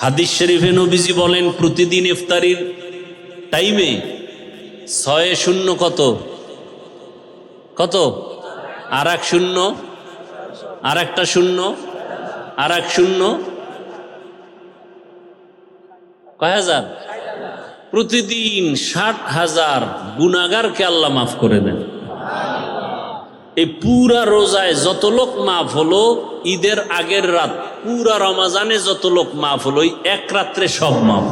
হাদিস শরীফে নবীজি বলেন প্রতিদিন ইফতারির টাইমে 6 কত কত আর এক শূন্য আর একটা শূন্য আর এক শূন্য কয় হাজার? প্রতিদিন 60,000 গুনাহগারকে আল্লাহ মাফ করে দেন। এই পুরা রোজায় যত লোক মাফ হলো, ঈদের আগের রাত পুরা রমাজানে যত লোক মাফ হলো, ওই এক রাত্রে সব মাফ।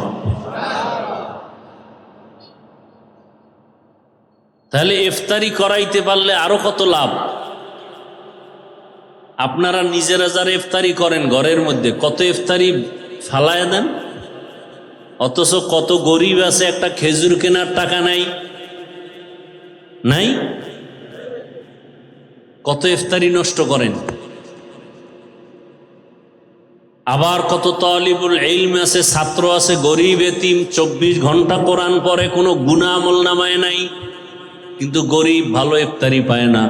তাহলে ইফতারি করাইতে পারলে আরো কত লাভ। আপনারা নিজেরা যারা ইফতারি করেন ঘরের মধ্যে, কত ইফতারি ফালায় দেন, অথচ কত গরিব আছে একটা খেজুর কেনার টাকা নাই নাই, কত ইফতারি নষ্ট করেন। আবার কত তালিবুল ইলম আছে, ছাত্র আছে, গরিব এতিম, 24 ঘন্টা কোরআন পড়ে, কোনো গুনাহ আমল নামায় নাই, কিন্তু গরিব ভালো ইফতারি পায় না।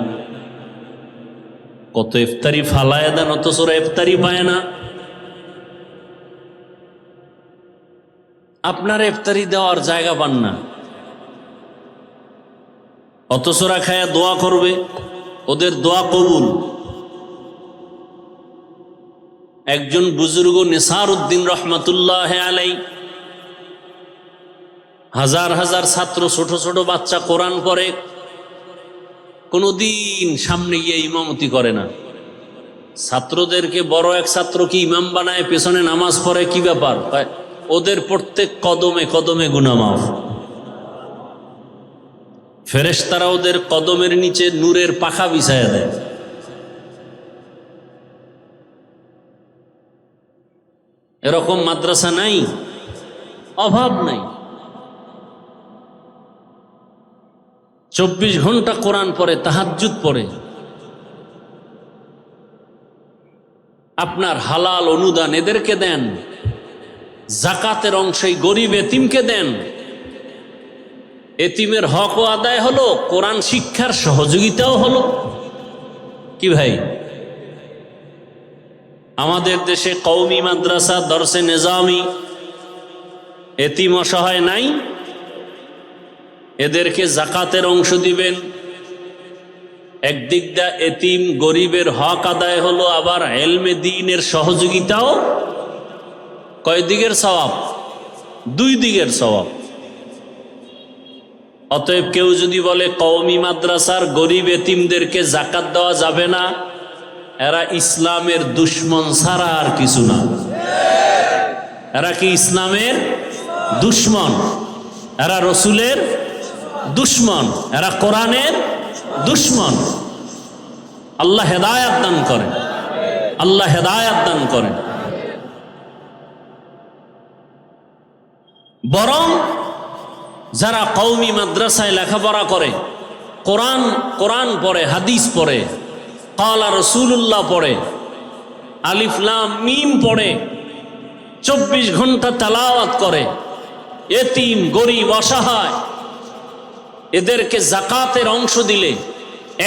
কত ইফতারি ফালায় দেন, অথচ ওরা ইফতারি পায় না। আপনার ইফতারি দেওয়ার জায়গা পান না, অথচ ওরা খায়া দোয়া করবে, ওদের দোয়া কবুল। একজন বুজুর্গ নিসার উদ্দিন রহমাতুল্লাহ আলাই, হাজার হাজার ছাত্র, ছোট ছোট বাচ্চা কোরআন পড়ে, কোনদিন সামনে গিয়ে ইমামতি করে না। ছাত্রদেরকে বড় এক ছাত্র কি ইমাম বানায়, পেছনে নামাজ পড়ে, কি ব্যাপার? ওদের প্রত্যেক কদমে কদমে গুনাহ মাফ। ফেরেশতারা ওদের কদমের নিচে নূরের পাখা বিছায়া দেয়। এরকম মাদ্রাসা নাই, অভাব নাই। 24 ঘন্টা কোরআন পড়ে, তাহাজ্জুদ পড়ে। আপনার হালাল অনুদান এদেরকে দেন, জাকাতের অংশই গরিব এতিমকে দেন। এতিমের হকও আদায় হলো, কোরআন শিক্ষার সহযোগিতাও হলো। কি ভাই, আমাদের দেশে কওমি মাদ্রাসা, দরসে নিজামি, এতিম অসহায় নাই, এদেরকে জাকাতের অংশ দিবেন। একদিক দা এতিম গরিবের হক আদায় হলো, আবার ইলমে দ্বীনের সহযোগিতাও। কয় দিকের সওয়াব? 2 দিকের সওয়াব। অতএব কেউ যদি বলে কওমি মাদ্রাসার গরিব এতিমদেরকে জাকাত দেওয়া যাবে না, এরা ইসলামের দুশ্মন ছাড়া আর কিছু না। এরা কি ইসলামের দুশ্মন? এরা রসুলের দুশ্মন, এরা কোরআনের দুশ্মন। আল্লাহ হেদায়াত দান করেন, আল্লাহ হেদায়াত দান করেন। বরং যারা কওমি মাদ্রাসায় লেখাপড়া করে, কোরআন পড়ে, হাদিস পড়ে, কালা রাসূলুল্লাহ পড়ে, আলিফ লাম মিম পড়ে, 24 ঘন্টা তেলাওয়াত করে, এতিম গরিব অসহায় এদেরকে জাকাতের অংশ দিলে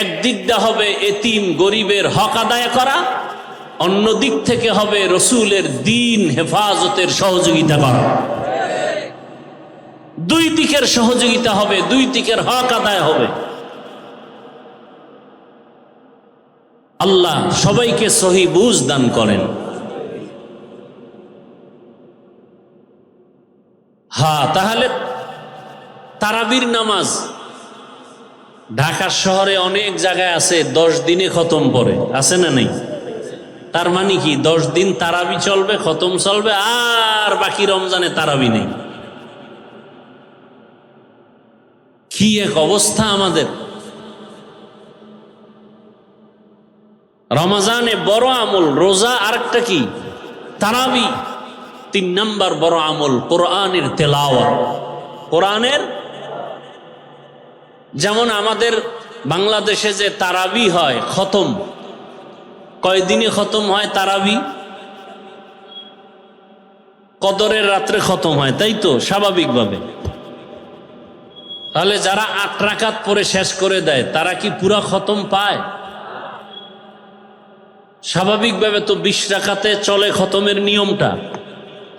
একদিকটা হবে এতিম গরিবের হক আদায় করা, অন্য দিক থেকে হবে রসুলের দ্বীন হেফাজতের সহযোগিতা করা। 2 দিকের সহযোগিতা হবে, 2 দিকের হক আদায় হবে। আল্লাহ সবাইকে সহি বুঝ দান করেন। হ্যাঁ, তাহলে তারাবির নামাজ ঢাকা শহরে অনেক জায়গায় আছে, 10 দিনে খতম পড়ে, আছে না নেই? তার মানে কি 10 দিন তারাবি চলবে, খতম চলবে, আর বাকি রমজানে তারাবি নেই। কি এক অবস্থা আমাদের। রমজানে বড় আমল রোজা, আরেকটা কি তারাবি। 3 নাম্বার বড় আমল কোরআনের তেলাওয়াত। কোরআনের, যেমন আমাদের বাংলাদেশে যে তারাবি হয়, খতম, কয়দিনে খতম হয় তারাবি? কদরের রাত্রে খতম হয়, তাই তো, স্বাভাবিকভাবে। তাহলে যারা 8 রাকাত পরে শেষ করে দেয়, তারা কি পুরা খতম পায়? স্বাভাবিকভাবে তো 20 রাকাতে চলে খতমের নিয়মটা।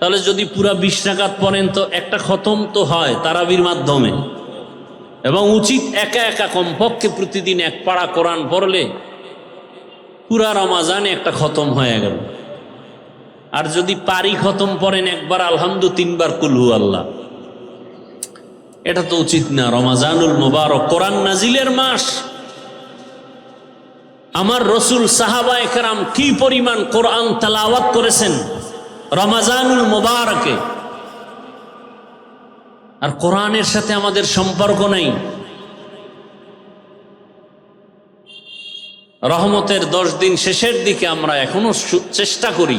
তাহলে যদি পুরা 20 রাকাত পড়েন তো একটা খতম তো হয় তারাবির মাধ্যমে, এবং উচিত একা একা কমপক্ষে প্রতিদিন এক পারা কোরআন পড়লে পুরা রমাজানে একটা খতম হয়ে গেল। আর যদি পারি খতম পড়েন একবার আলহামদু, 3 বার কুলহু আল্লাহ, এটা তো উচিত না। রমাজানুল মুবারক, কোরআন নাজিলের মাস। আমার রসুল সাহাবায়ে কেরাম কি পরিমাণ কোরআন তেলাওয়াত করেছেন রমাজানুল মুবারকে, আর কোরআনের সাথে আমাদের সম্পর্ক নাই। রহমতের 10 দিন শেষের দিকে আমরা এখনো চেষ্টা করি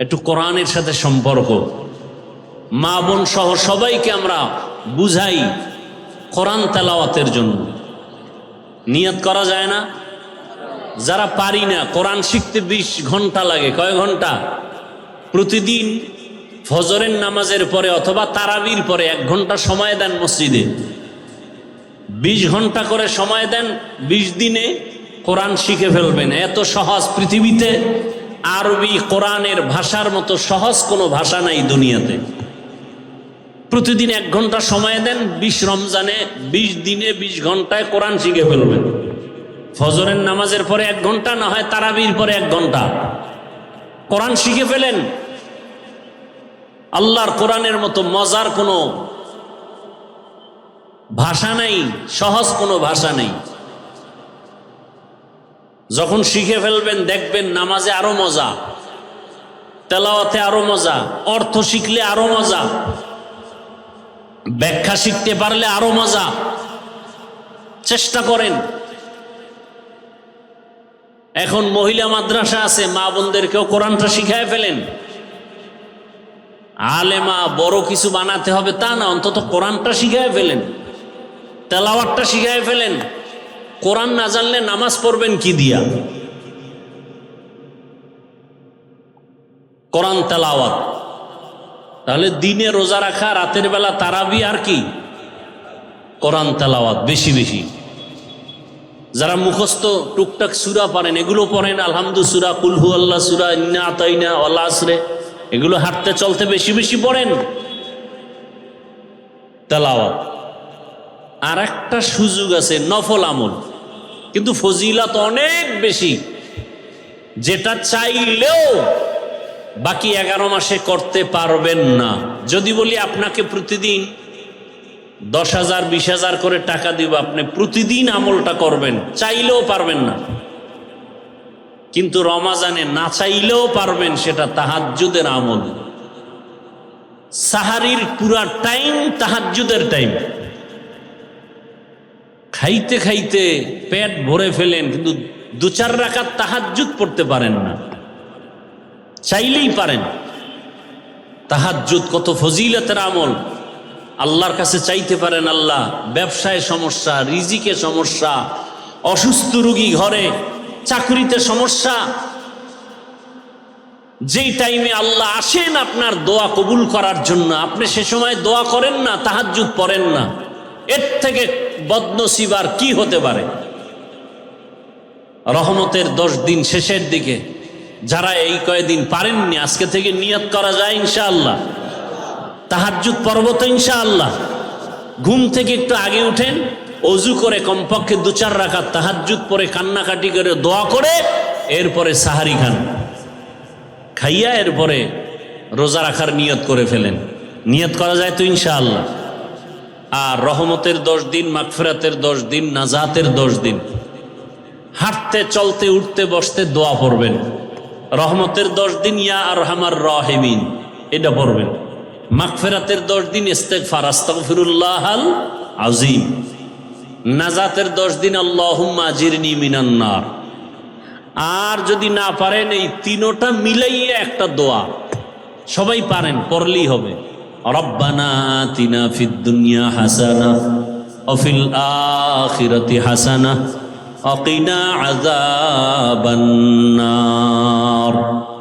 একটু কোরআনের সাথে সম্পর্ক, মা বোন সহ সবাইকে আমরা বুঝাই কোরআন তেলাওয়াতের জন্য। নিয়ত করা যায় না? যারা পারি না, কোরআন শিখতে 20 ঘন্টা লাগে। কয় ঘন্টা? প্রতিদিন ফজরের নামাজের পরে অথবা তারাবির পরে 1 ঘন্টা সময় দেন মসজিদে, 20 ঘন্টা করে সময় দেন, 20 দিনে কোরআন শিখে ফেলবেন। এত সহজ পৃথিবীতে আরবি কোরআনের ভাষার মতো সহজ কোনো ভাষা নাই দুনিয়াতে। প্রতিদিন 1 ঘন্টা সময় দেন, 20 রমজানে 20 দিনে 20 ঘন্টায় কোরআন শিখে ফেলবেন। ফজরের নামাজের পরে 1 ঘন্টা, না হয় তারাবির পরে 1 ঘন্টা কোরআন শিখে ফেলেন। আল্লাহর কোরআনের মতো মজার কোনো ভাষা নাই, সহজ কোনো ভাষা নেই। যখন শিখে ফেলবেন দেখবেন নামাজে আরো মজা, তেলাওয়াতে আরো মজা, অর্থ শিখলে আরো মজা, ব্যাখ্যা শিখতে পারলে আরো মজা। চেষ্টা করেন। এখন মহিলা মাদ্রাসা আছে, মা বোনদেরকেও কোরআনটা শিখায় ফেলেন। আলেমা বড় কিছু বানাতে হবে তা না, অন্তত কোরআনটা শিখায় ফেলেন, তেলাওয়াতটা শিখায় ফেলেন। কোরআন না জানলে নামাজ পড়বেন কি দিয়া? কোরআন তেলাওয়াত। তাহলে দিনে রোজা রাখা, রাতের বেলা তারাবি, আর কি? কোরআন তেলাওয়াত বেশি বেশি। যারা মুখস্থ টুকটাক সূরা পারেন এগুলো পড়েন, আলহামদু সূরা, কুল হু আল্লাহ সূরা, ইন্না আতাইনা, ওয়াল আসরে, এগুলো হাঁটতে চলতে বেশি বেশি পড়েন তেলাওয়াত। আর একটা সুযোগ আছে, নফল আমল, কিন্তু ফজিলত অনেক বেশি, যেটা চাইলেও বাকি 11 মাসে করতে পারবেন না। যদি বলি আপনাকে প্রতিদিন 10,000 20,000 করে টাকা দিব, আপনি প্রতিদিন আমলটা করবেন, চাইলেও পারবেন না। কিন্তু রমাজানে না চাইলেও পারবেন, সেটা তাহাজ্জুদের আমল। সাহারির পুরা টাইম তাহাজ্জুদের টাইম। খাইতে খাইতে পেট ভরে ফেলেন, কিন্তু 2-4 রাকাত তাহাজ্জুদ পড়তে পারেন না, চাইলেই পারেন। তাহাজ্জুদ কত ফজিলতের আমল। আল্লাহর কাছে চাইতে পারেন, আল্লাহ ব্যবসায় সমস্যা, রিজিকে সমস্যা, অসুস্থ রোগী ঘরে, চাকরিতে সমস্যা, যেই টাইমে আল্লাহ আসেন আপনার দোয়া কবুল করার জন্য, আপনি সে সময় দোয়া করেন না, তাহাজ্জুদ পড়েন না, এর থেকে বদনসিব আর কি হতে পারে? রহমতের 10 দিন শেষের দিকে যারা এই কয়েকদিন পারেননি, আজকে থেকে নিয়ত করা যায় ইনশাআল্লাহ তাহাজ্জুদ পড়ব তো ইনশাআল্লাহ। ঘুম থেকে একটু আগে উঠেন, অজু করে কমপক্ষে 2-4 রাকাত তাহাজ্জুদ পরে কান্নাকাটি করে দোয়া করে এরপরে সাহারি খান, খাইয়া এরপরে রোজা রাখার নিয়ত করে ফেলেন। নিয়ত করা যায় তো ইনশাআল্লাহ। আর রহমতের 10 দিন, মাগফিরাতের 10 দিন, নাজাতের 10 দিন, হাঁটতে চলতে উঠতে বসতে দোয়া পড়বেন। রহমতের 10 দিন ইয়া আরহামার রাহিমিন, এটা পড়বেন। মাগফিরাতের 10 দিন ইস্তিগফার, আস্তাগফিরুল্লাহাল আযীম। নাজাতের 10 দিন আল্লাহুম্মা আজিরনি মিনান নার। আর যদি না পারেন এই তিনোটা মিলাইয়া একটা দোয়া, সবাই পারেন, পড়লেই হবে। রব্বানা আতিনা ফিদ দুনিয়া হাসানাহ ওয়া ফিল আখিরাতি হাসানাহ ওয়া কিনা আযাবান নার।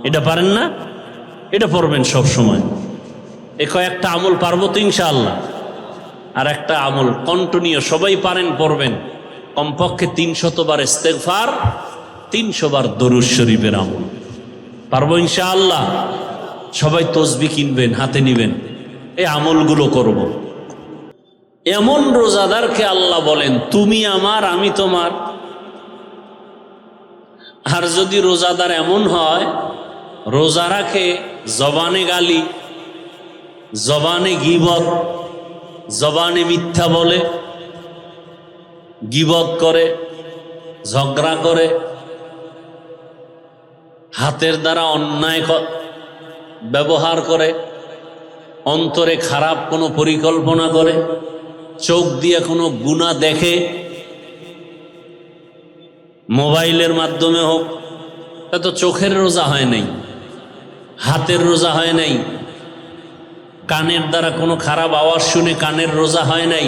এটা পারেন না? এটা পড়বেন সব সময়। এ কয়েকটা আমল পারবো তো ইনশাআল্লাহ। আর একটা আমল কন্টিনিউ সবাই পারেন, পড়বেন কমপক্ষে 300 বার ইস্তিগফার, 300 বার দরুদ শরীফের আমল। পারবো ইনশাআল্লাহ। সবাই তসবি কিনবেন, হাতে নিবেন, এই আমলগুলো করব। এমন রোজাদারকে আল্লাহ বলেন তুমি আমার আমি তোমার। আর যদি রোজাদার এমন হয় রোজা রাখে, জবানে গালি, জবানে গীবত, জবানে মিথ্যা বলে, গীবত করে, ঝগড়া করে, হাতের দ্বারা অন্যায় ব্যবহার করে, অন্তরে খারাপ কোনো পরিকল্পনা করে, চোখ দিয়ে কোনো গুনাহ দেখে, মোবাইলের মাধ্যমে হোক, তা তো চোখের রোজা হয় নাই, হাতের রোজা হয় নাই, কানের দ্বারা কোনো খারাপ আওয়াজ শুনে কানের রোজা হয় নাই,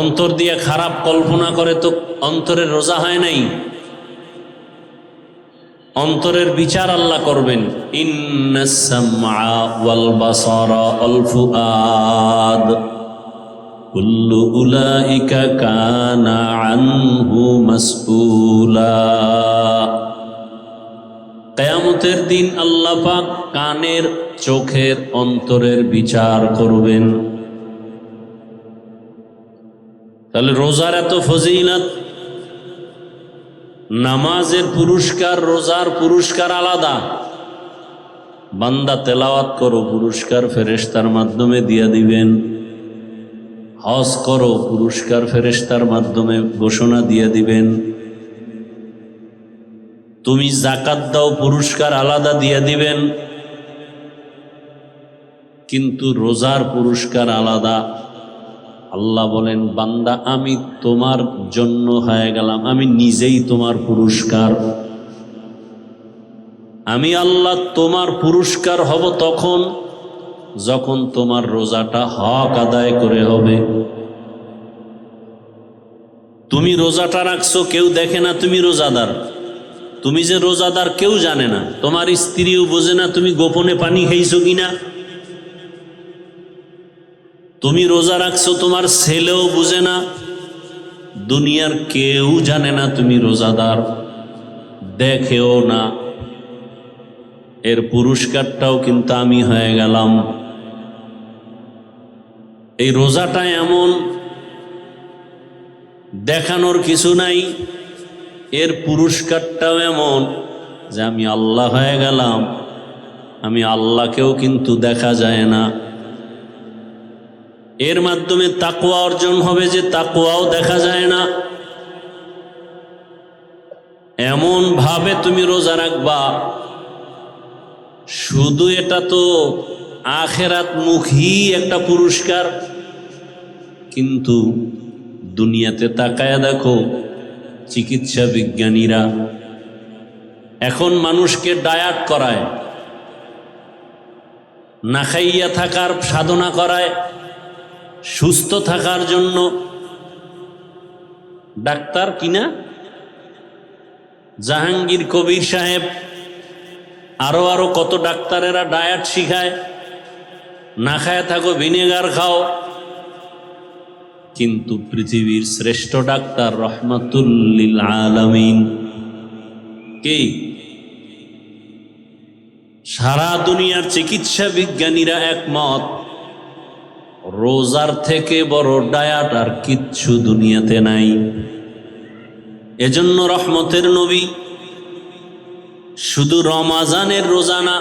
অন্তর দিয়ে খারাপ কল্পনা করে তো অন্তরের রোজা হয় নাই। অন্তরের বিচার আল্লাহ করবেন। ইন্নাস সামআ ওয়াল বাসারা ওয়াল ফুআদ কুল্লু উলাইকা কানা আনহু মাসউলা। কিয়ামতের দিন আল্লাহ পাক কানের, চোখের, অন্তরের বিচার করবেন। তাহলে রোজার এত ফজিলত, নামাজের পুরস্কার, রোজার পুরস্কার আলাদা। বান্দা তেলাওয়াত করো, পুরস্কার ফেরেশতার মাধ্যমে দিয়া দিবেন। হজ করো, পুরস্কার ফেরেশতার মাধ্যমে ঘোষণা দিয়া দিবেন। তুমি যাকাত দাও, পুরস্কার আলাদা দিয়া দিবেন। কিন্তু রোজার পুরস্কার আলাদা। আল্লাহ বলেন বান্দা আমি তোমার জন্য হয়ে গেলাম, আমি নিজেই তোমার পুরস্কার। আমি আল্লাহ তোমার পুরস্কার হব তখন যখন তোমার রোজাটা হক আদায় করে হবে। তুমি রোজাটা রাখছো, কেউ দেখে না তুমি রোজাদার। তুমি যে রোজাদার কেউ জানে না, তোমার স্ত্রীও বোঝে না তুমি গোপনে পানি খাইছো কিনা। তুমি রোজা রাখছো, তোমার ছেলেও বুঝে না, দুনিয়ার কেউ জানে না তুমি রোজাদার, দেখেও না। এর পুরস্কারটাও কিন্তু আমি হয়ে গেলাম। এই রোজাটা এমন, দেখানোর কিছু নাই। এর পুরস্কারটাও এমন যে আমি আল্লাহ হয়ে গেলাম। আমি আল্লাহকেও কিন্তু দেখা যায় না। এর মাধ্যমে তাকওয়া অর্জন হবে, যে তাকওয়াও দেখা যায় না। এমন ভাবে তুমি রোজা রাখবা, শুধু এটা তো আখিরাত মুখী একটা পুরস্কার। কিন্তু দুনিয়াতে তাকায়া দেখো, চিকিৎসা বিজ্ঞানীরা এখন মানুষকে ডায়েট করায়, না খাইয়া থাকার সাধনা করায়, সুস্থ থাকার জন্য। ডাক্তার কিনা জাহাঙ্গীর কবির সাহেব, আরো আরো কত ডাক্তারেরা ডায়েট শিখায়, না খায় থাকো, ভিনেগার খাও। কিন্তু পৃথিবীর শ্রেষ্ঠ ডাক্তার রহমাতুল লিল আলামিন কে? সারা দুনিয়ার চিকিৎসা বিজ্ঞানীরা একমত, রোজার থেকে বড় ডায়েট আর কিচ্ছু দুনিয়াতে নাই। এজন্য রহমতের নবী শুধু রমাজানের রোজা না,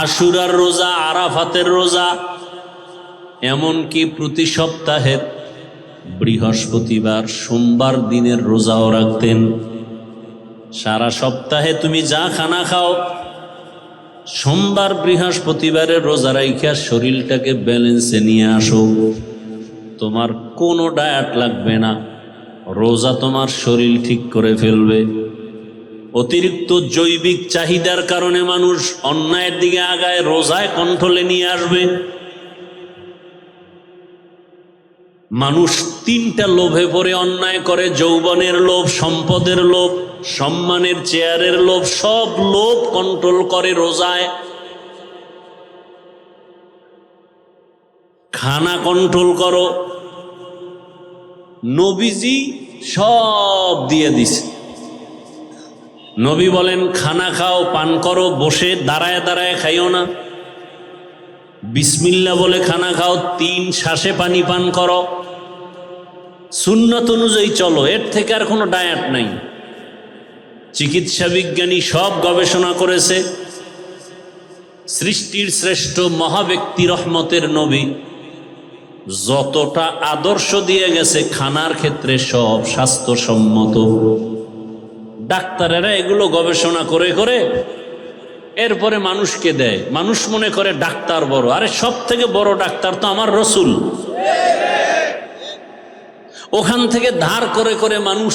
আশুরার রোজা, আরাফাতের রোজা, এমনকি প্রতি সপ্তাহের বৃহস্পতিবার, সোমবার দিনের রোজাও রাখতেন। সারা সপ্তাহে তুমি যা খানা খাও, সোমবার বৃহস্পতিবারের রোজা রাইখা শরীরটাকে ব্যালেন্সে নিয়ে আসো। তোমার কোনো ডায়েট লাগবে না, রোজা তোমার শরীর ঠিক করে ফেলবে। অতিরিক্ত জৈবিক চাহিদার কারণে মানুষ অন্যায়ের দিকে আগায়, রোজায় কন্ট্রোলে নিয়ে আসবে। মানুষ তিনটা লোভে পড়ে অন্যায় করে: যৌবনের লোভ, সম্পদের লোভ, সম্মানের চেয়ারের লোভ। সব লোভ কন্ট্রোল করে রোজায়। খানা কন্ট্রোল করো। নবীজি সব দিয়ে দিছে। নবী বলেন খানা খাও, পান করো, বসে দাঁড়ায় দাঁড়ায় খাইও না। বিসমিল্লাহ বলে খানা খাও, 3 শ্বাসে পানি পান করো, সুন্নত অনুযায়ী চলো। এর থেকে আর কোনো ডায়েট নাই। চিকিৎসা বিজ্ঞানী সব গবেষণা করেছে, সৃষ্টির শ্রেষ্ঠ মহাব্যক্তি রহমতের নবী যতটা আদর্শ দিয়ে গেছে খানার ক্ষেত্রে সব স্বাস্থ্যসম্মত। ডাক্তারেরা এগুলো গবেষণা করে করে এরপরে মানুষকে দেয়। মানুষ মনে করে ডাক্তার বড়, আরে সব থেকে বড় ডাক্তার তো আমার রসুল। ওখান থেকে ধার করে করে মানুষ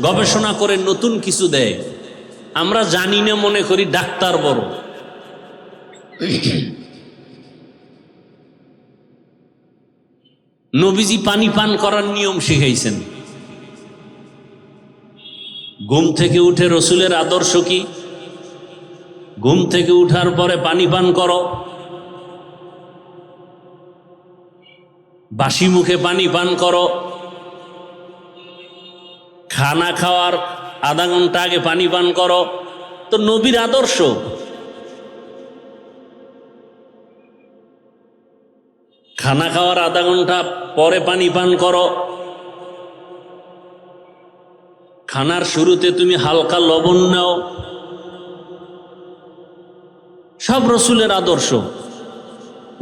গবেষণা করে নতুন কিছু দেয়, আমরা জানি না, মনে করি ডাক্তার বড়। নবীজি পানি পান করার নিয়ম শিখাইছেন। ঘুম থেকে উঠে রসুলের আদর্শ কি? ঘুম থেকে উঠার পরে পানি পান করো, বাসি মুখে পানি পান করো, খানা খাওয়ার আধা ঘন্টা আগে পানি পান করো। তো নবীর আদর্শ। খানা খাওয়ার আধা ঘন্টা পরে পানি পান করো। খানার শুরুতে তুমি হালকা লবণ নাও। সব রসুলের আদর্শ।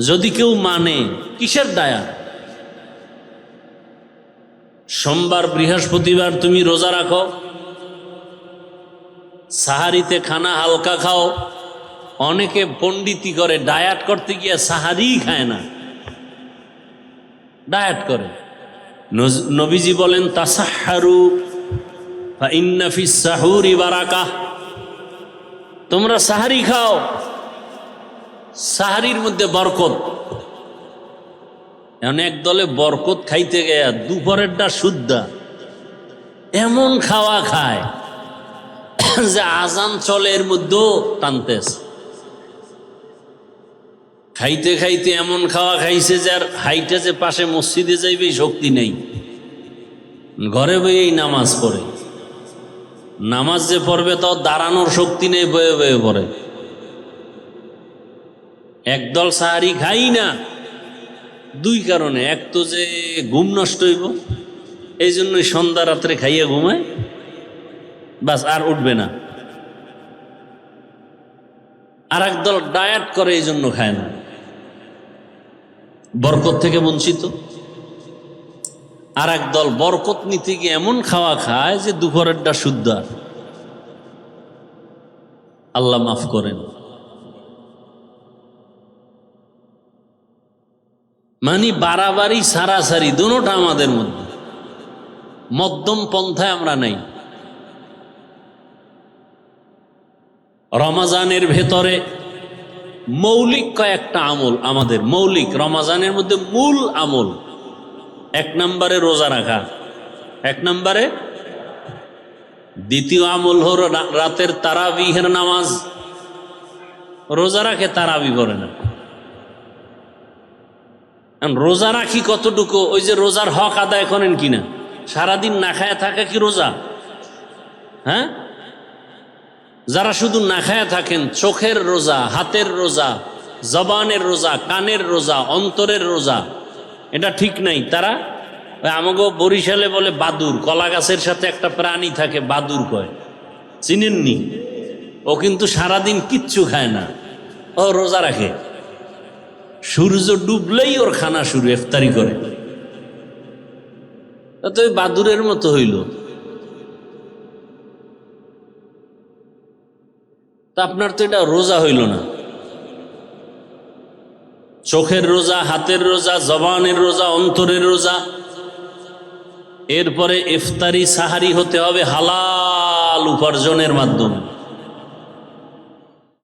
যদি কেউ মানে, কিসের দায়া? সোমবার বৃহস্পতিবার তুমি রোজা রাখো, সাহারিতে খানা হালকা খাও। অনেকে পণ্ডিতি করে, ডায়াট করতে গিয়ে সাহারিই খায় না, ডায়েট করে। নবীজি বলেন তাসাহহারু ফা ইন্না ফিস সাহুরি বারাকাহ, তোমরা সাহারি খাও, সাহারির মধ্যে বরকত। এখন এক দলে বরকত খাইতে গিয়া দুপুরেরটা শুদ্ধা এমন খাওয়া খায় যে আজান চলে এর মধ্যেও টানতেছে। খাইতে খাইতে এমন খাওয়া খাইছে যার হাইটা যে পাশে মসজিদে যাইবে শক্তি নেই, ঘরে বইয়েই নামাজ পড়ে। নামাজ যে পড়বে তাও দাঁড়ানোর শক্তি নেই, বয়ে বয়ে পড়ে। একদল সাহারি খাই না, 2 কারণে। এক তো যে ঘুম নষ্ট হইব, এই জন্যই সন্ধ্যা রাত্রে খাইয়ে ঘুমায়, বাস আর উঠবে না। আর একদল ডায়েট করে, এই জন্য খায় না, বরকত থেকে বঞ্চিত। আর একদল বরকত নিতে গিয়ে এমন খাওয়া খায় যে দুপুরেরটা শুদ্ধ। আল্লাহ মাফ করেন। মানে বাড়াবাড়ি সারাসারি দুটোটা আমাদের মধ্যে, মধ্যম পন্থায় আমরা নাই। রমাজানের ভেতরে মৌলিক কয়েকটা আমল আমাদের, মৌলিক রমাজানের মধ্যে মূল আমল। 1 নম্বরে রোজা রাখা, 1 নম্বরে। দ্বিতীয় আমল হল রাতের তারাবিহের নামাজ। রোজা রাখে, তারাবি করে না। রোজা রাখি কতটুকু? ওই যে রোজার হক আদায় করেন কিনা? সারাদিন না খায়া থাকা কি রোজা? হ্যাঁ, যারা শুধু না খায়া থাকেন, চোখের রোজা, হাতের রোজা, জবানের রোজা, কানের রোজা, অন্তরের রোজা, এটা ঠিক নাই। তারা আমাকে বরিশালে বলে বাদুর, কলা গাছের সাথে একটা প্রাণী থাকে বাদুর কয়, চিনেননি? ও কিন্তু সারাদিন কিচ্ছু খায় না, ও রোজা রাখে। সূর্য ডুবলেই ওর খানা শুরু, ইফতারি করে। তো বাদুরের মতো হইল। তা আপনার তো এটা রোজা হইল না। চোখের রোজা, হাতের রোজা, জবানের রোজা, অন্তরের রোজা। এরপরে ইফতারি সাহারি হতে হবে হালাল উপার্জনের মাধ্যমে।